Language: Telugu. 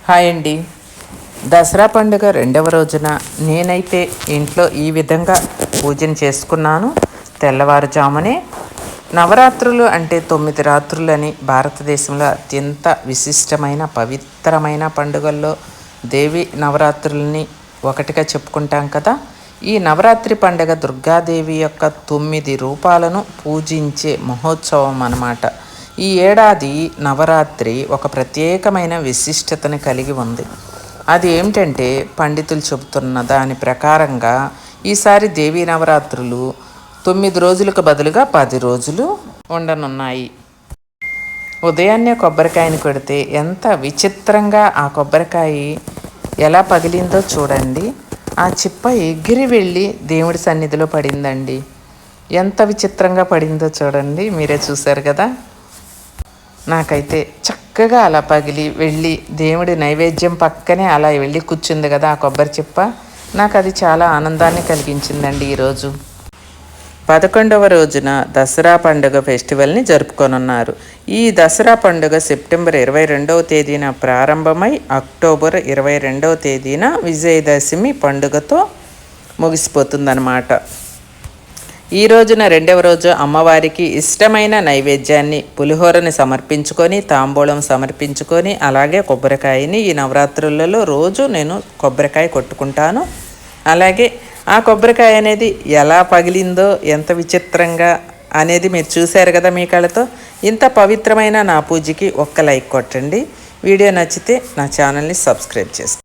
హాయ్ అండి. దసరా పండుగ రెండవ రోజున నేనైతే ఇంట్లో ఈ విధంగా పూజను చేసుకున్నాను. తెల్లవారుజామునే నవరాత్రులు అంటే 9 రాత్రులని భారతదేశంలో అత్యంత విశిష్టమైన పవిత్రమైన పండుగల్లో దేవి నవరాత్రులని ఒకటిగా చెప్పుకుంటాం కదా. ఈ నవరాత్రి పండుగ దుర్గాదేవి యొక్క 9 రూపాలను పూజించే మహోత్సవం అన్నమాట. ఈ ఏడాది నవరాత్రి ఒక ప్రత్యేకమైన విశిష్టతను కలిగి ఉంది. అది ఏమిటంటే పండితులు చెబుతున్న దాని ప్రకారంగా ఈసారి దేవీ నవరాత్రులు 9 రోజులకు బదులుగా 10 రోజులు ఉండనున్నాయి. ఉదయాన్నే కొబ్బరికాయని కొడితే ఎంత విచిత్రంగా ఆ కొబ్బరికాయ ఎలా పగిలిందో చూడండి. ఆ చిప్ప ఎగిరి వెళ్ళి దేవుడి సన్నిధిలో పడిందండి. ఎంత విచిత్రంగా పడిందో చూడండి, మీరే చూశారు కదా. నాకైతే చక్కగా అలా పగిలి వెళ్ళి దేవుడి నైవేద్యం పక్కనే అలా వెళ్ళి కూర్చుంది కదా ఆ కొబ్బరి చిప్ప. నాకు అది చాలా ఆనందాన్ని కలిగించిందండి. ఈరోజు 11వ రోజున దసరా పండుగ ఫెస్టివల్ని జరుపుకొనున్నారు. ఈ దసరా పండుగ సెప్టెంబర్ 22వ తేదీన ప్రారంభమై అక్టోబర్ 22వ తేదీన విజయదశమి పండుగతో ముగిసిపోతుందన్నమాట. ఈ రోజున రెండవ రోజు అమ్మవారికి ఇష్టమైన నైవేద్యాన్ని పులిహోరని సమర్పించుకొని తాంబూలం సమర్పించుకొని అలాగే కొబ్బరికాయని ఈ నవరాత్రులలో రోజు నేను కొబ్బరికాయ కొట్టుకుంటాను. అలాగే ఆ కొబ్బరికాయ అనేది ఎలా పగిలిందో ఎంత విచిత్రంగా అనేది మీరు చూశారు కదా మీ కళ్ళతో. ఇంత పవిత్రమైన నా పూజకి ఒక్క లైక్ కొట్టండి. వీడియో నచ్చితే నా ఛానల్ని సబ్స్క్రైబ్ చేసుకోండి.